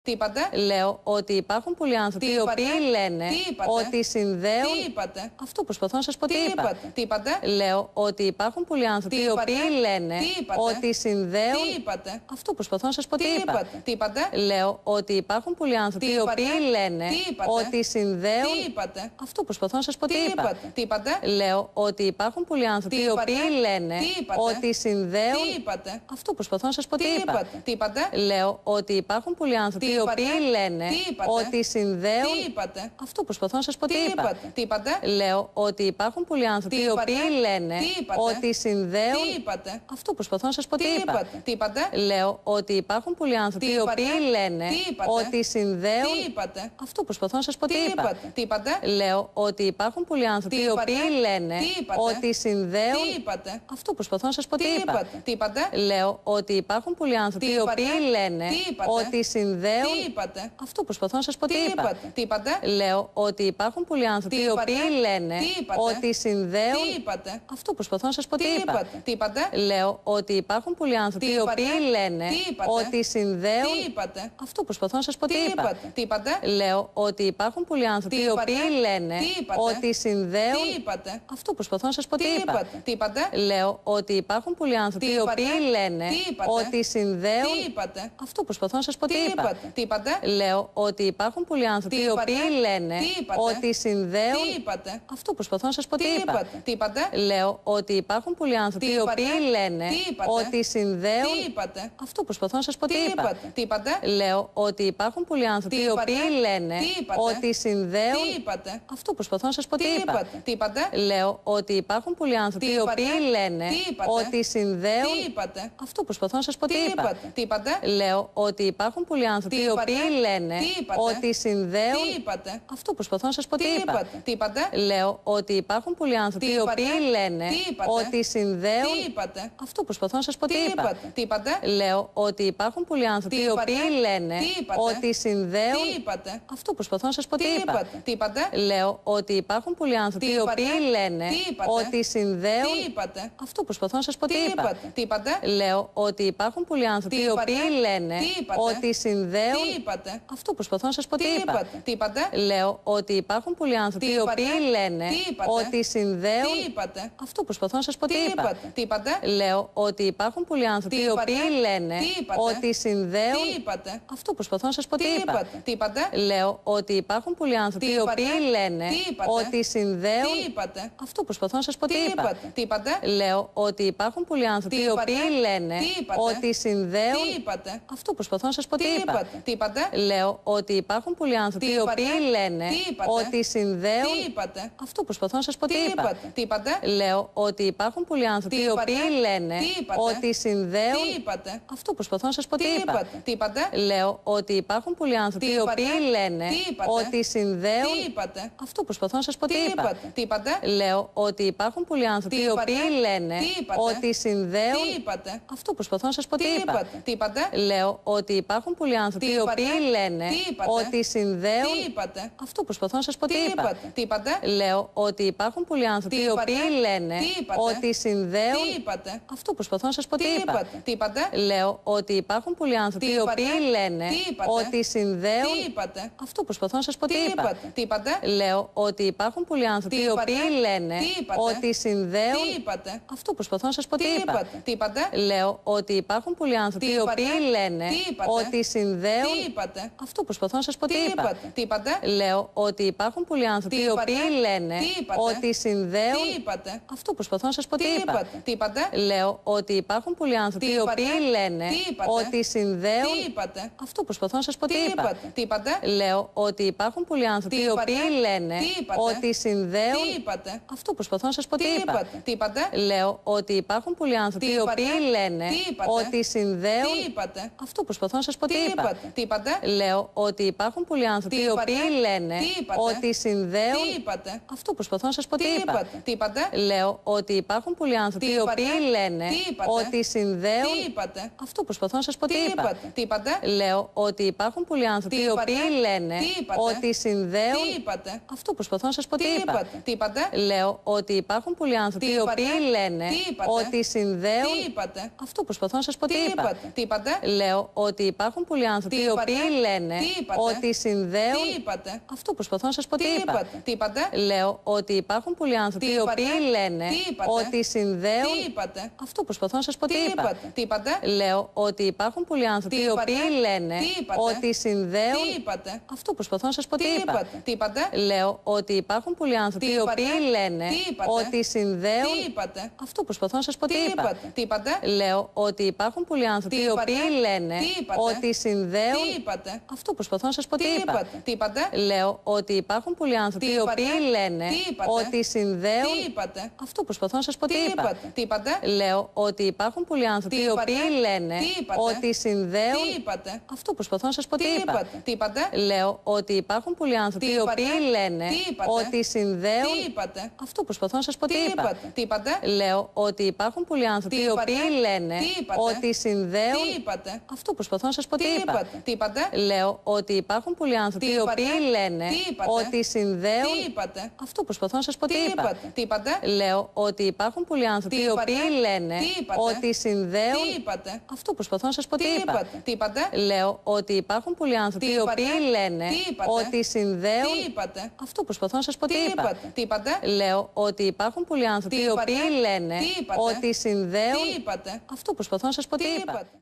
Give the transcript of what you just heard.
Τι είπατε? Λέω ότι υπάρχουν πολλοί άνθρωποι οι οποίοι λένε ότι συνδέουν. Τι είπατε? Αυτό προσπαθώ να σας πω. Τι είπατε? Τι είπατε? Λέω ότι υπάρχουν πολλοί άνθρωποι οι οποίοι λένε ότι συνδέουν. Τι είπατε? Αυτό προσπαθώ να σας πω. Τι είπατε? Τι είπατε? Λέω ότι υπάρχουν πολλοί άνθρωποι οι οποίοι λένε ότι συνδέουν. Τι είπατε? Αυτό προσπαθώ να σας πω. Τι είπατε? Τι είπατε? Λέω ότι υπάρχουν πολλοί άνθρωποι οι οποίοι λένε ότι συνδέουν. Τι είπατε? Αυτό προσπαθώ να σας πω. Τι είπατε? Τι είπατε? Λέω ότι υπάρχουν πολλοί άνθρωποι οι οποίοι λένε ότι συνδέουν. Τι είπατε? Αυτό προσπαθώ να σας πω. Τι είπατε? Τι είπατε? Λέω ότι υπάρχουν πολλοί άνθρωποι οι οποίοι λένε ότι συνδέουν. Τι είπατε? Αυτό προσπαθώ να σας πω. Τι είπατε? Τι είπατε? Λέω ότι υπάρχουν πολλοί άνθρωποι οι οποίοι λένε ότι συνδέουν. Τι είπατε? Αυτό προσπαθώ να σας πω. Τι είπατε? Τι είπατε? Λέω ότι υπάρχουν πολλοί άνθρωποι οι οποίοι λένε ότι συνδέουν. Τι είπατε? Αυτό προσπαθώ να σας πω. Τι είπατε? Τι είπατε? Λέω ότι υπάρχουν πολλοί άνθρωποι οι οποίοι λένε ότι συνδέουν. Τι είπατε? Αυτό προσπαθώ να σας πω. Τι είπατε? Τι είπατε? Λέω ότι υπάρχουν πολλοί άνθρωποι οι οποίοι λένε ότι συνδέουν. Τι είπατε? Αυτό προσπαθώ να σας πω. Τι είπατε? Τι είπατε? Λέω ότι υπάρχουν πολλοί άνθρωποι οι οποίοι λένε ότι συνδέουν. Τι είπατε? Αυτό προσπαθώ να σας πω. Τι είπατε? Τι είπατε? Λέω ότι υπάρχουν πολλοί άνθρωποι οι οποίοι λένε ότι συνδέουν. Τι είπατε? Αυτό προσπαθώ να σας πω. Τι είπατε? Τι είπατε? Λέω ότι υπάρχουν πολλοί άνθρωποι οι οποίοι λένε ότι συνδέουν. Τι είπατε? Αυτό προσπαθώ να σας πω. Τι είπατε? Τι είπατε? Λέω ότι υπάρχουν πολλοί άνθρωποι οι οποίοι λένε ότι συνδέουν. Τι είπατε? Αυτό προσπαθώ να σας πω. Τι είπατε? Τι είπατε? Λέω ότι υπάρχουν πολλοί άνθρωποι οι οποίοι λένε ότι συνδέουν. Τι είπατε? Αυτό προσπαθώ να σας πω. Τι είπατε? Τι είπατε? Λέω ότι υπάρχουν πολλοί άνθρωποι οι οποίοι λένε ότι συνδέουν. Τι είπατε? Αυτό προσπαθώ να σας πω. Τι είπατε? Τι είπατε? Λέω ότι υπάρχουν πολλοί άνθρωποι οι οποίοι λένε ότι συνδέουν. Τι είπατε? Αυτό προσπαθώ να σας πω. Τι είπατε? Τι είπατε? Λέω ότι υπάρχουν πολλοί άνθρωποι οι οποίοι λένε ότι συνδέουν. Τι είπατε? Αυτό προσπαθώ να σας πω. Τι είπατε? Τι είπατε? Λέω ότι υπάρχουν πολλοί άνθρωποι οι οποίοι λένε ότι συνδέουν. Τι είπατε? Αυτό προσπαθώ να σας πω. Τι είπατε? Τι είπατε? Λέω ότι υπάρχουν πολλοί άνθρωποι οι οποίοι λένε ότι συνδέουν. Τι είπατε? Αυτό προσπαθώ να σας πω. Τι είπατε? Τι είπατε? Λέω ότι υπάρχουν πολλοί άνθρωποι οι οποίοι λένε ότι συνδέουν. Τι είπατε? Αυτό προσπαθώ να σας πω. Τι είπατε? Τι είπατε? Λέω ότι υπάρχουν πολλοί άνθρωποι οι οποίοι λένε ότι συνδέουν. Τι είπατε? Αυτό προσπαθώ να σας πω. Τι είπατε? Τι είπατε? Λέω ότι υπάρχουν πολλοί άνθρωποι οι οποίοι λένε ότι συνδέουν. Τι είπατε? Αυτό προσπαθώ να σας πω. Τι είπατε? Τι είπατε? Λέω ότι υπάρχουν πολλοί άνθρωποι οι οποίοι λένε ότι συνδέουν. Τι είπατε? Αυτό προσπαθώ να σας πω. Τι είπατε? Τι είπατε? Λέω ότι υπάρχουν πολλοί άνθρωποι οι οποίοι λένε ότι συνδέουν. Τι είπατε? Αυτό προσπαθώ να σας πω. Τι είπατε? Τι είπατε? Λέω ότι υπάρχουν πολλοί άνθρωποι οι οποίοι λένε ότι συνδέουν. Τι είπατε? Αυτό προσπαθώ να σας πω. Τι είπατε? Τι είπατε? Λέω ότι υπάρχουν πολλοί άνθρωποι οι οποίοι λένε ότι συνδέουν. Τι είπατε? Αυτό προσπαθώ να σας πω. Τι είπατε? Τι είπατε? Λέω ότι υπάρχουν πολλοί άνθρωποι οι οποίοι λένε ότι συνδέουν. Τι είπατε? Αυτό προσπαθώ να σας πω. Τι είπατε? Τι είπατε? Λέω ότι υπάρχουν πολλοί άνθρωποι οι οποίοι λένε ότι συνδέουν. Τι είπατε? Αυτό προσπαθώ να σας πω. Τι είπατε? Τι είπατε? Λέω ότι υπάρχουν πολλοί άνθρωποι οι οποίοι λένε ότι συνδέουν. Τι είπατε? Αυτό προσπαθώ να σας πω. Τι είπατε? Τι είπατε? Λέω ότι υπάρχουν πολλοί άνθρωποι οι οποίοι λένε ότι συνδέουν. Τι είπατε? Αυτό προσπαθώ να σας πω. Τι είπατε? Τι είπατε? Λέω ότι υπάρχουν πολλοί άνθρωποι οι οποίοι λένε ότι συνδέουν. Τι είπατε? Αυτό προσπαθώ να σας πω. Τι είπατε? Τι είπατε? Λέω ότι υπάρχουν πολλοί άνθρωποι οι οποίοι λένε ότι συνδέουν. Τι είπατε? Αυτό προσπαθώ να σας πω. Τι είπατε? Τι είπατε? Λέω ότι υπάρχουν πολλοί άνθρωποι οι οποίοι λένε ότι συνδέουν. Τι είπατε? Αυτό προσπαθώ να σας πω. Τι είπατε? Τι είπατε? Λέω ότι υπάρχουν πολλοί άνθρωποι οι οποίοι λένε ότι συνδέουν. Τι είπατε? Αυτό προσπαθώ να σας πω. Τι είπατε? Τι είπατε? Λέω ότι υπάρχουν πολλοί άνθρωποι οι οποίοι λένε ότι συνδέουν. Τι είπατε? Αυτό προσπαθώ να σας πω. Τι είπατε? Τι είπατε? Λέω ότι υπάρχουν πολλοί άνθρωποι οι οποίοι λένε ότι συνδέουν. Τι είπατε? Αυτό προσπαθώ να σας πω. Τι είπατε? Τι είπατε? Λέω ότι υπάρχουν πολλοί άνθρωποι οι οποίοι λένε ότι συνδέουν. Τι είπατε? Αυτό προσπαθώ να σας πω. Τι είπατε? Τι είπατε? Λέω ότι υπάρχουν πολλοί άνθρωποι οι οποίοι λένε ότι συνδέουν. Τι είπατε? Αυτό προσπαθώ να σας πω. Τι είπατε? Τι είπατε? Λέω ότι υπάρχουν πολλοί άνθρωποι οι οποίοι λένε ότι συνδέουν. Τι είπατε? Αυτό προσπαθώ να σας πω. Τι είπατε? Τι είπατε? Λέω ότι υπάρχουν πολλοί άνθρωποι οι οποίοι λένε ότι συνδέουν. Τι είπατε? Αυτό προσπαθώ να σας πω. Τι είπατε? Τι είπατε? Λέω ότι υπάρχουν πολλοί άνθρωποι οι οποίοι λένε ότι συνδέουν. Τι είπατε? Αυτό προσπαθώ να σας πω. Τι είπατε? Τι είπατε? Λέω ότι υπάρχουν πολλοί άνθρωποι οι οποίοι λένε ότι συνδέουν. Τι είπατε? Αυτό προσπαθώ να σας πω. Τι είπατε? Τι είπατε? Λέω ότι υπάρχουν πολλοί άνθρωποι άνθρωποι Τι οι οποίοι είπατε? λένε Τι είπατε? ότι συνδέουν. Τι είπατε? Αυτό προσπαθώ να σας πω. Τι είπατε? Τι είπατε? Λέω ότι υπάρχουν πολλοί άνθρωποι Τι οι οποίοι είπατε? λένε Τι είπατε? ότι συνδέουν. Τι είπατε? Αυτό προσπαθώ να σας πω. Τι είπατε? Τι είπατε? Λέω ότι υπάρχουν πολλοί άνθρωποι Τι οι οποίοι είπατε? λένε Τι είπατε? ότι συνδέουν. Τι είπατε? Αυτό προσπαθώ να σας πω. Τι είπατε? Τι είπατε? Λέω ότι υπάρχουν πολλοί άνθρωποι Τι οι οποίοι είπατε? λένε Τι είπατε? ότι συνδέουν. Τι είπατε? Αυτό προσπαθώ να σας πω. Τι είπατε? Τι είπατε? Λέω ότι υπάρχουν πολλοί άνθρωποι Τι οι οποίοι είπατε? λένε Τι είπατε? ότι συνδέουν. Τι είπατε? Αυτό προσπαθώ να σας πω. Τι είπατε? Τι είπατε? Λέω ότι υπάρχουν πολλοί άνθρωποι Τι οι οποίοι είπατε? λένε Τι είπατε? ότι συνδέουν. Τι είπατε? Αυτό προσπαθώ να σας πω. Τι είπατε? Τι είπατε? Λέω ότι υπάρχουν πολλοί άνθρωποι Τι οι οποίοι είπατε? λένε Τι είπατε? ότι συνδέουν. Τι είπατε? Αυτό προσπαθώ να σας πω. Τι είπατε? Τι είπατε? Λέω ότι υπάρχουν πολλοί άνθρωποι Τι οι οποίοι είπατε? λένε Τι είπατε? ότι συνδέουν. Τι είπατε? Αυτό προσπαθώ να σας πω. Τι είπατε? Τι είπατε? Λέω ότι υπάρχουν πολλοί άνθρωποι Τι οι οποίοι είπατε? λένε Τι είπατε? ότι συνδέουν. Τι είπατε? Αυτό προσπαθώ να σας πω. Τι είπατε? Τι είπατε? Λέω ότι υπάρχουν πολλοί άνθρωποι Τι οι οποίοι είπατε? λένε Τι είπατε? ότι συνδέουν. Τι είπατε? Αυτό προσπαθώ να σας πω. Τι είπατε? Τι είπατε? Λέω ότι υπάρχουν πολλοί άνθρωποι Τι οι οποίοι είπατε? λένε Τι είπατε? ότι συνδέουν. Τι είπατε? Αυτό προσπαθώ να σας πω. Τι είπατε? Τι είπατε? Λέω ότι υπάρχουν πολλοί άνθρωποι Τι οι είπατε? οποίοι λένε Τι είπατε? ότι συνδέουν. Τι είπατε? Αυτό προσπαθώ να σας πω. Τι είπατε? Τι είπατε? Λέω ότι υπάρχουν πολλοί άνθρωποι Τι οι οποίοι είπατε? λένε Τι είπατε? ότι συνδέουν. Τι είπατε? Αυτό προσπαθώ να σας πω. Τι είπατε?